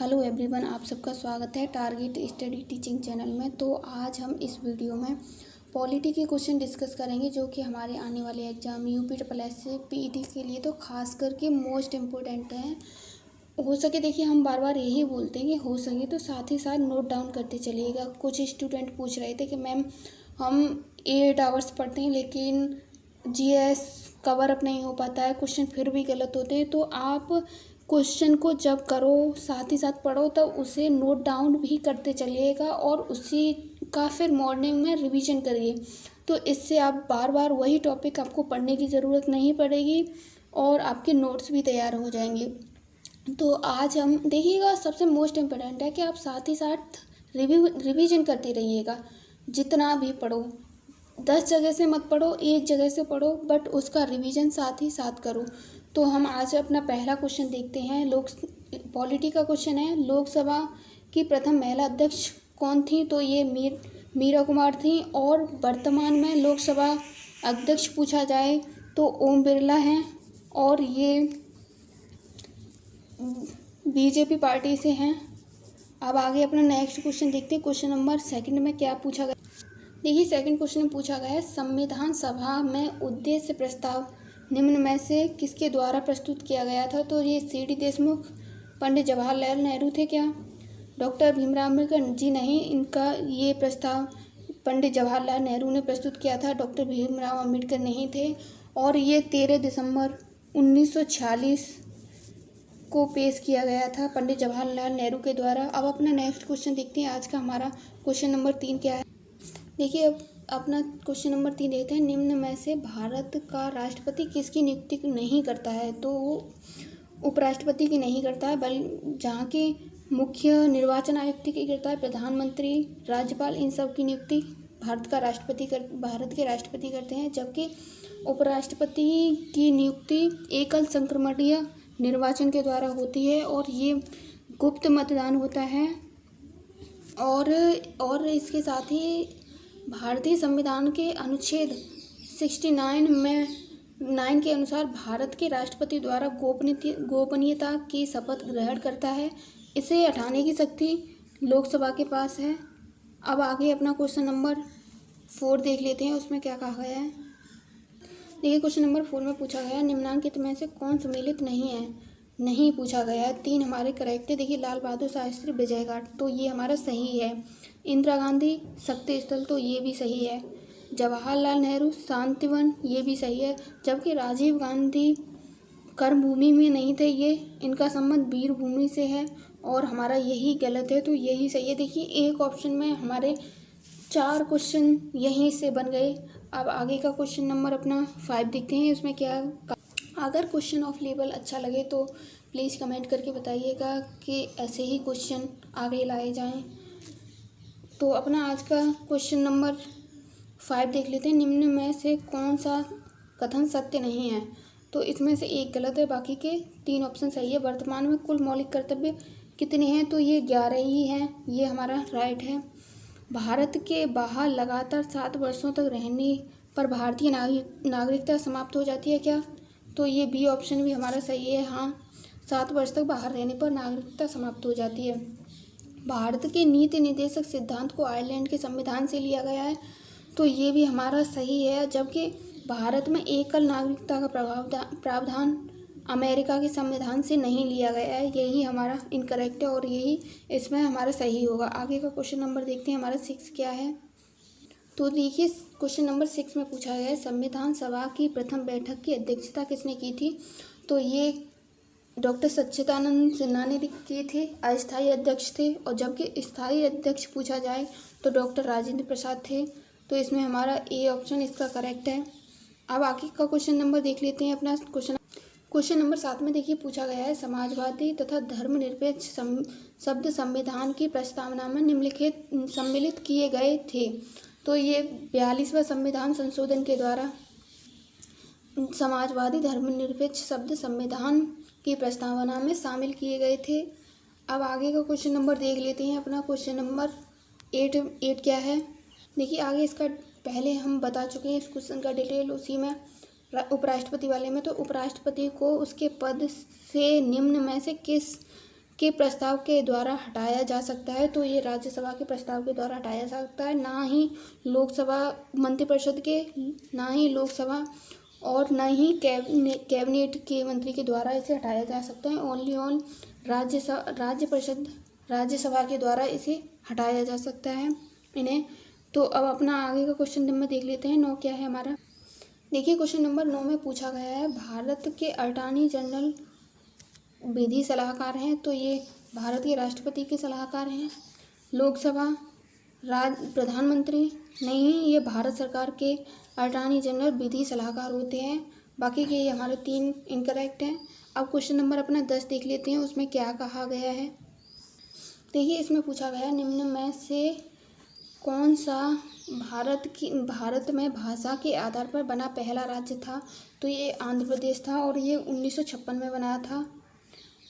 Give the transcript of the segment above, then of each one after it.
Hello everyone, आप सबका स्वागत है टारगेट स्टडी टीचिंग चैनल में। तो आज हम इस वीडियो में पॉलिटी के क्वेश्चन डिस्कस करेंगे जो कि हमारे आने वाले एग्जाम UPSS से पीईटी के लिए तो खास करके मोस्ट इम्पोर्टेंट हैं। हो सके देखिए, हम बार बार यही बोलते हैं कि हो सके तो साथ ही साथ नोट डाउन करते चलिएगा। कुछ स्टूडेंट पूछ रहे थे कि मैम हम 8 आवर्स पढ़ते हैं लेकिन GS कवर अप नहीं हो पाता है, क्वेश्चन फिर भी गलत होते हैं। तो आप क्वेश्चन को जब करो साथ ही साथ पढ़ो, तब उसे नोट डाउन भी करते चलिएगा और उसी का फिर मॉर्निंग में रिवीजन करिए। तो इससे आप बार बार वही टॉपिक आपको पढ़ने की ज़रूरत नहीं पड़ेगी और आपके नोट्स भी तैयार हो जाएंगे। तो आज हम देखिएगा, सबसे मोस्ट इम्पोर्टेंट है कि आप साथ ही साथ रिवीजन करते रहिएगा। जितना भी पढ़ो 10 जगह से मत पढ़ो, एक जगह से पढ़ो, बट उसका रिवीजन साथ ही साथ करो। तो हम आज अपना पहला क्वेश्चन देखते हैं। पॉलिटी का क्वेश्चन है, लोकसभा की प्रथम महिला अध्यक्ष कौन थी? तो ये मीरा कुमार थी। और वर्तमान में लोकसभा अध्यक्ष पूछा जाए तो ओम बिरला हैं और ये बीजेपी पार्टी से हैं। अब आगे अपना नेक्स्ट क्वेश्चन देखते हैं। क्वेश्चन नंबर 2 में क्या पूछा गया, देखिए सेकंड क्वेश्चन में पूछा गया है, संविधान सभा में उद्देश्य प्रस्ताव निम्न में से किसके द्वारा प्रस्तुत किया गया था? तो ये CD देशमुख, पंडित जवाहरलाल नेहरू थे क्या? डॉक्टर भीमराव अम्बेडकर जी नहीं, इनका ये प्रस्ताव पंडित जवाहरलाल नेहरू ने प्रस्तुत किया था, डॉक्टर भीमराव अम्बेडकर नहीं थे। और ये 13 दिसंबर 1946 को पेश किया गया था पंडित जवाहरलाल नेहरू के द्वारा। अब अपना नेक्स्ट क्वेश्चन देखते हैं। आज का हमारा क्वेश्चन नंबर 3 क्या है, देखिए अब अपना क्वेश्चन नंबर 3 देखते हैं। निम्न में से भारत का राष्ट्रपति किसकी नियुक्ति नहीं करता है? तो उपराष्ट्रपति की नहीं करता है, बल्कि जहाँ की मुख्य निर्वाचन आयुक्त की करता है, प्रधानमंत्री, राज्यपाल, इन सब की नियुक्ति भारत के राष्ट्रपति करते हैं। जबकि उपराष्ट्रपति की नियुक्ति एकल संक्रमणीय निर्वाचन के द्वारा होती है और ये गुप्त मतदान होता है। और इसके साथ ही भारतीय संविधान के अनुच्छेद 69 में 9 के अनुसार भारत के राष्ट्रपति द्वारा गोपनीयता की शपथ ग्रहण करता है। इसे हटाने की शक्ति लोकसभा के पास है। अब आगे अपना क्वेश्चन नंबर 4 देख लेते हैं, उसमें क्या कहा गया है। देखिए क्वेश्चन नंबर 4 में पूछा गया है, निम्नलिखित में से कौन सम्मिलित नहीं है? नहीं पूछा गया है। 3 हमारे करेक्ट है। देखिए लाल बहादुर शास्त्री विजय घाट, तो ये हमारा सही है। इंदिरा गांधी शक्ति स्थल, तो ये भी सही है। जवाहरलाल नेहरू शांतिवन, ये भी सही है। जबकि राजीव गांधी कर्मभूमि में नहीं थे, ये इनका संबंध वीर भूमि से है और हमारा यही गलत है, तो यही सही है। देखिए एक ऑप्शन में हमारे 4 क्वेश्चन यहीं से बन गए। अब आगे का क्वेश्चन नंबर अपना 5 देखते हैं, उसमें क्या। अगर क्वेश्चन ऑफ लेवल अच्छा लगे तो प्लीज़ कमेंट करके बताइएगा कि ऐसे ही क्वेश्चन आगे लाए जाएं। तो अपना आज का क्वेश्चन नंबर 5 देख लेते हैं। निम्न में से कौन सा कथन सत्य नहीं है? तो इसमें से एक गलत है, बाकी के 3 ऑप्शन सही है। वर्तमान में कुल मौलिक कर्तव्य कितने हैं? तो ये 11 ही हैं, ये हमारा राइट है। भारत के बाहर लगातार 7 वर्षों तक रहने पर भारतीय नागरिकता समाप्त हो जाती है क्या? तो ये बी ऑप्शन भी हमारा सही है। हाँ, 7 वर्ष तक बाहर रहने पर नागरिकता समाप्त हो जाती है। भारत के नीति निर्देशक सिद्धांत को आयरलैंड के संविधान से लिया गया है, तो ये भी हमारा सही है। जबकि भारत में एकल नागरिकता का प्रावधान अमेरिका के संविधान से नहीं लिया गया है, यही हमारा इनकरेक्ट है और यही इसमें हमारा सही होगा। आगे का क्वेश्चन नंबर देखते हैं, हमारा 6 क्या है। तो देखिए क्वेश्चन नंबर 6 में पूछा गया है, संविधान सभा की प्रथम बैठक की अध्यक्षता किसने की थी? तो ये डॉक्टर सच्चिदानंद सिन्हा ने की थी, अस्थायी अध्यक्ष थे। और जबकि स्थायी अध्यक्ष पूछा जाए तो डॉक्टर राजेंद्र प्रसाद थे, तो इसमें हमारा ए ऑप्शन इसका करेक्ट है। अब आगे का क्वेश्चन नंबर देख लेते हैं अपना क्वेश्चन नंबर 7 में देखिए पूछा गया है, समाजवादी तथा धर्मनिरपेक्ष शब्द संविधान की प्रस्तावना में निम्नलिखित सम्मिलित किए गए थे। तो ये 42वां संविधान संशोधन के द्वारा समाजवादी धर्मनिरपेक्ष शब्द संविधान की प्रस्तावना में शामिल किए गए थे। अब आगे का क्वेश्चन नंबर देख लेते हैं अपना क्वेश्चन नंबर 8 क्या है। देखिए आगे इसका पहले हम बता चुके हैं इस क्वेश्चन का डिटेल, उसी में उपराष्ट्रपति वाले में। तो उपराष्ट्रपति को उसके पद से निम्न में से किस के प्रस्ताव के द्वारा हटाया जा सकता है, तो ये राज्यसभा के प्रस्ताव के द्वारा हटाया जा सकता है, ना ही लोकसभा मंत्रिपरिषद के, ना ही लोकसभा और ना ही कैबिनेट के मंत्री के द्वारा इसे हटाया जा सकता है। ओनली ऑन राज्यसभा के द्वारा इसे हटाया जा सकता है इन्हें। तो अब अपना आगे का क्वेश्चन नंबर देख लेते हैं। 9 क्या है हमारा। देखिए क्वेश्चन नंबर 9 में पूछा गया है, भारत के अटॉर्नी जनरल विधि सलाहकार हैं, तो ये भारत के राष्ट्रपति के सलाहकार हैं। लोकसभा प्रधानमंत्री नहीं, ये भारत सरकार के अटॉर्नी जनरल विधि सलाहकार होते हैं। बाकी के ये हमारे 3 इनकरेक्ट हैं। अब क्वेश्चन नंबर अपना 10 देख लेते हैं, उसमें क्या कहा गया है। देखिए इसमें पूछा गया है, निम्न में से कौन सा भारत में भाषा के आधार पर बना पहला राज्य था, तो ये आंध्र प्रदेश था और ये 1956 में बनाया था।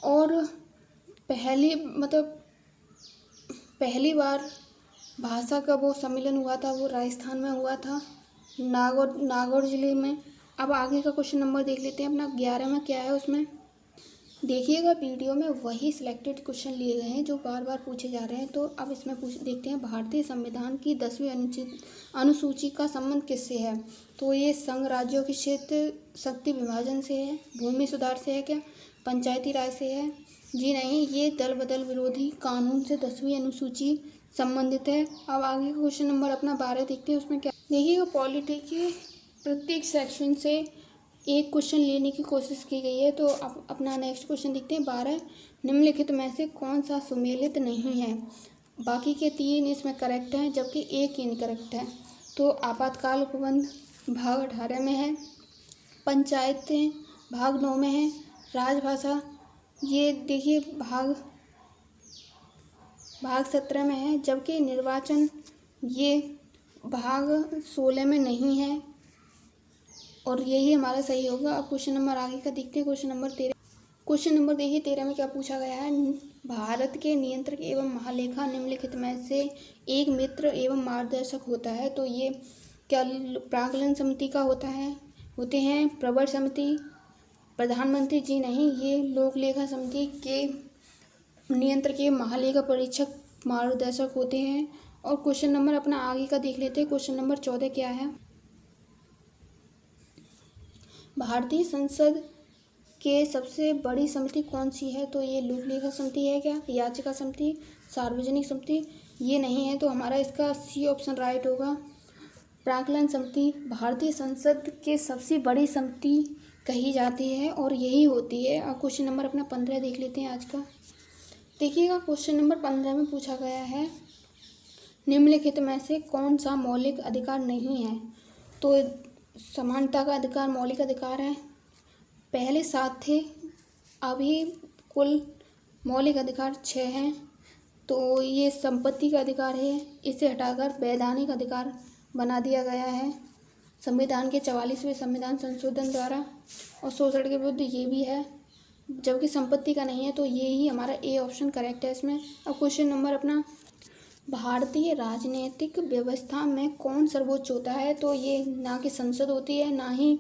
और पहली बार भाषा का वो सम्मेलन हुआ था, वो राजस्थान में हुआ था, नागौर जिले में। अब आगे का क्वेश्चन नंबर देख लेते हैं अपना 11 में क्या है उसमें। देखिएगा वीडियो में वही सिलेक्टेड क्वेश्चन लिए गए हैं जो बार बार पूछे जा रहे हैं। तो अब इसमें देखते हैं, भारतीय संविधान की 10वीं अनुसूची का संबंध किससे है, तो ये संघ राज्यों के क्षेत्र शक्ति विभाजन से है, भूमि सुधार से है क्या, पंचायती राज से है, जी नहीं, ये दल बदल विरोधी कानून से 10वीं अनुसूची संबंधित है। अब आगे का क्वेश्चन नंबर अपना 12 देखते हैं, उसमें क्या। देखिएगा पॉलिटी के प्रत्येक सेक्शन से एक क्वेश्चन लेने की कोशिश की गई है। तो अब अपना नेक्स्ट क्वेश्चन देखते हैं 12, निम्नलिखित में से कौन सा सुमेलित नहीं है। बाकी के 3 इसमें करेक्ट हैं जबकि एक इनकरेक्ट है। तो आपातकाल उपबंध भाग 18 में है, पंचायतें भाग 9 में है, राजभाषा ये देखिए भाग 17 में है, जबकि निर्वाचन ये भाग 16 में नहीं है और यही हमारा सही होगा। अब क्वेश्चन नंबर आगे का देखते हैं, क्वेश्चन नंबर 13। क्वेश्चन नंबर देखिए 13 में क्या पूछा गया है, भारत के नियंत्रक एवं महालेखा निम्नलिखित में से एक मित्र एवं मार्गदर्शक होता है, तो ये क्या प्राक्कलन समिति का होते हैं, प्रवर समिति, प्रधानमंत्री, जी नहीं, ये लोक लेखा समिति के नियंत्रक एवं महालेखा परीक्षक मार्गदर्शक होते हैं। और क्वेश्चन नंबर अपना आगे का देख लेते हैं, क्वेश्चन नंबर 14 क्या है। भारतीय संसद के सबसे बड़ी समिति कौन सी है, तो ये लोक लेखा समिति है क्या, याचिका समिति, सार्वजनिक समिति, ये नहीं है, तो हमारा इसका सी ऑप्शन राइट होगा, प्राक्कलन समिति भारतीय संसद के सबसे बड़ी समिति कही जाती है और यही होती है। अब क्वेश्चन नंबर अपना 15 देख लेते हैं आज का। देखिएगा क्वेश्चन नंबर 15 में पूछा गया है, निम्नलिखित में से कौन सा मौलिक अधिकार नहीं है, तो समानता का अधिकार मौलिक अधिकार है, पहले 7 थे, अभी कुल मौलिक अधिकार 6 हैं, तो ये संपत्ति का अधिकार है, इसे हटाकर वैधानिक अधिकार बना दिया गया है संविधान के 44वें संविधान संशोधन द्वारा, और शोषण के विरुद्ध ये भी है, जबकि संपत्ति का नहीं है, तो ये ही हमारा ए ऑप्शन करेक्ट है इसमें। अब क्वेश्चन नंबर अपना, भारतीय राजनीतिक व्यवस्था में कौन सर्वोच्च होता है, तो ये ना कि संसद होती है, ना ही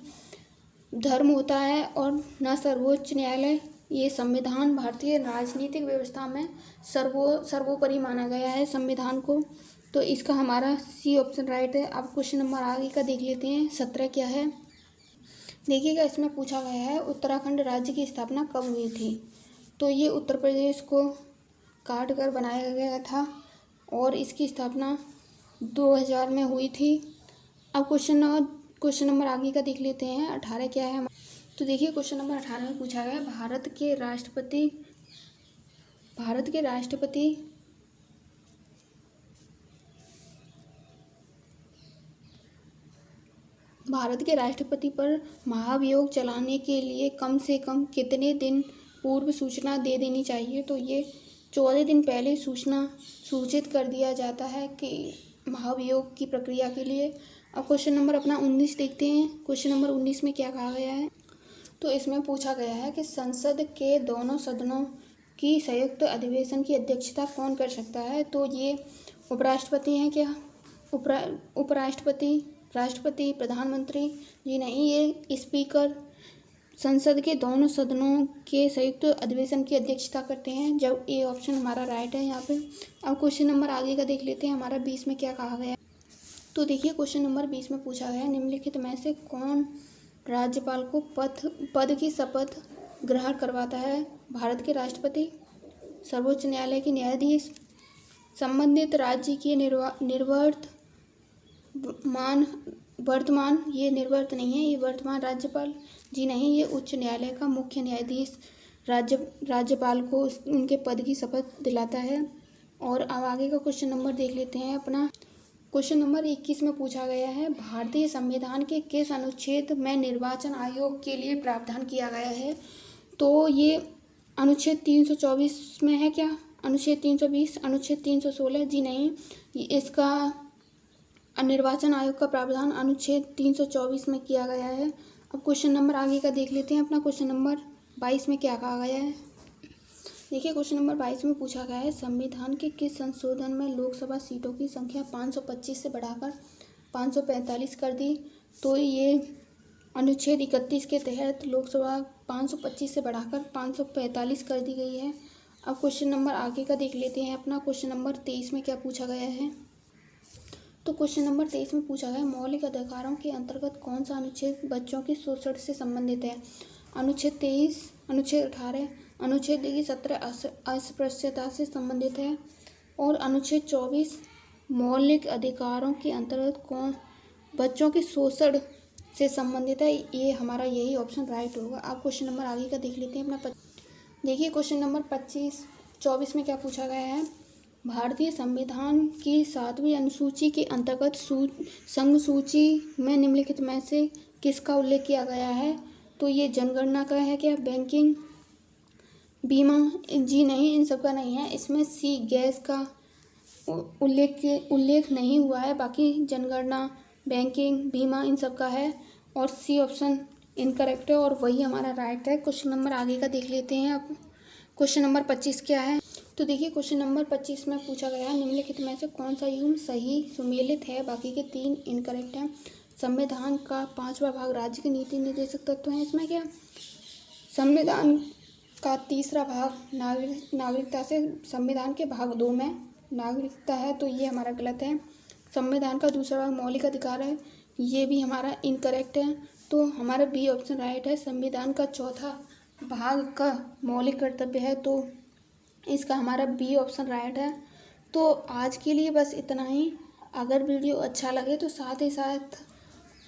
धर्म होता है और ना सर्वोच्च न्यायालय, ये संविधान भारतीय राजनीतिक व्यवस्था में सर्वोपरि माना गया है संविधान को, तो इसका हमारा सी ऑप्शन राइट है। अब क्वेश्चन नंबर आगे का देख लेते हैं, 17 क्या है। देखिएगा इसमें पूछा गया है, उत्तराखंड राज्य की स्थापना कब हुई थी, तो ये उत्तर प्रदेश को काट कर बनाया गया था और इसकी स्थापना 2000 में हुई थी। अब क्वेश्चन नंबर आगे का देख लेते हैं, 18 क्या है। तो देखिए क्वेश्चन नंबर 18 में पूछा गया, भारत के राष्ट्रपति पर महाभियोग चलाने के लिए कम से कम कितने दिन पूर्व सूचना दे देनी चाहिए, तो ये 14 दिन पहले सूचित कर दिया जाता है कि महाभियोग की प्रक्रिया के लिए। अब क्वेश्चन नंबर अपना 19 देखते हैं, क्वेश्चन नंबर 19 में क्या कहा गया है। तो इसमें पूछा गया है कि संसद के दोनों सदनों की संयुक्त अधिवेशन की अध्यक्षता कौन कर सकता है, तो ये उपराष्ट्रपति हैं क्या, उपराष्ट्रपति, राष्ट्रपति, प्रधानमंत्री, जी नहीं, ये स्पीकर संसद के दोनों सदनों के संयुक्त अधिवेशन की अध्यक्षता करते हैं। जब ए ऑप्शन हमारा राइट है यहाँ पे। अब क्वेश्चन नंबर आगे का देख लेते हैं, हमारा 20 में क्या कहा गया है। तो देखिए क्वेश्चन नंबर 20 में पूछा गया है, निम्नलिखित में से कौन राज्यपाल को पद की शपथ ग्रहण करवाता है। भारत के राष्ट्रपति, सर्वोच्च न्यायालय के न्यायाधीश, संबंधित राज्य के वर्तमान ये निर्वर्त नहीं है, ये वर्तमान राज्यपाल जी नहीं, ये उच्च न्यायालय का मुख्य न्यायाधीश राज्यपाल को उनके पद की शपथ दिलाता है। और अब आगे का क्वेश्चन नंबर देख लेते हैं अपना। क्वेश्चन नंबर 21 में पूछा गया है, भारतीय संविधान के किस अनुच्छेद में निर्वाचन आयोग के लिए प्रावधान किया गया है। तो ये अनुच्छेद 324 में है क्या, अनुच्छेद 320, अनुच्छेद 316 जी नहीं, इसका निर्वाचन आयोग का प्रावधान अनुच्छेद 324 में किया गया है। अब क्वेश्चन नंबर आगे का देख लेते हैं अपना। क्वेश्चन नंबर 22 में क्या कहा गया है। देखिए क्वेश्चन नंबर 22 में पूछा गया है, संविधान के किस संशोधन में लोकसभा सीटों की संख्या 525 से बढ़ाकर 545 कर दी। तो ये अनुच्छेद 31 के तहत लोकसभा 525 से बढ़ाकर 545 कर दी गई है। अब क्वेश्चन नंबर आगे का देख लेते हैं अपना। क्वेश्चन नंबर 23 में क्या पूछा गया है। तो क्वेश्चन नंबर 23 में पूछा गया है, मौलिक अधिकारों के अंतर्गत कौन सा अनुच्छेद बच्चों के शोषण से संबंधित है। अनुच्छेद 23, अनुच्छेद 18, अनुच्छेद 17 अस्पृश्यता से संबंधित है और अनुच्छेद 24 मौलिक अधिकारों के अंतर्गत कौन बच्चों के शोषण से संबंधित है। ये हमारा यही ऑप्शन राइट होगा। आप क्वेश्चन नंबर आगे का देख लेते हैं अपना। देखिए क्वेश्चन नंबर 24 में क्या पूछा गया है, भारतीय संविधान की 7वीं अनुसूची के अंतर्गत संघ सूची में निम्नलिखित में से किसका उल्लेख किया गया है। तो ये जनगणना का है क्या, बैंकिंग, बीमा जी नहीं, इन सब का नहीं है। इसमें सी गैस का उल्लेख नहीं हुआ है, बाकी जनगणना, बैंकिंग, बीमा इन सब का है और सी ऑप्शन इनकरेक्ट है और वही हमारा राइट है। क्वेश्चन नंबर आगे का देख लेते हैं। अब क्वेश्चन नंबर 25 क्या है। तो देखिए क्वेश्चन नंबर 25 में पूछा गया है, निम्नलिखित में से कौन सा युग्म सही सुमेलित है, बाकी के 3 इनकरेक्ट हैं। संविधान का 5वां भाग राज्य के नीति निर्देशक तत्व हैं, इसमें क्या, संविधान का 3रा भाग नागरिकता से संविधान के भाग 2 में नागरिकता है, तो ये हमारा गलत है। संविधान का 2रा भाग मौलिक अधिकार है, ये भी हमारा इनकरेक्ट है, तो हमारा बी ऑप्शन राइट है। संविधान का 4था भाग का मौलिक कर्तव्य है, तो इसका हमारा बी ऑप्शन राइट है। तो आज के लिए बस इतना ही। अगर वीडियो अच्छा लगे तो साथ ही साथ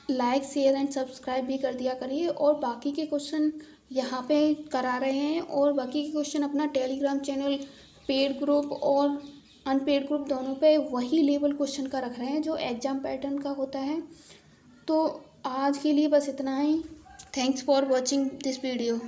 लाइक, शेयर एंड सब्सक्राइब भी कर दिया करिए। और बाकी के क्वेश्चन यहाँ पे करा रहे हैं और बाकी के क्वेश्चन अपना टेलीग्राम चैनल, पेड ग्रुप और अनपेड ग्रुप दोनों पे वही लेवल क्वेश्चन का रख रहे हैं जो एग्ज़ाम पैटर्न का होता है। तो आज के लिए बस इतना ही। Thanks for watching this video.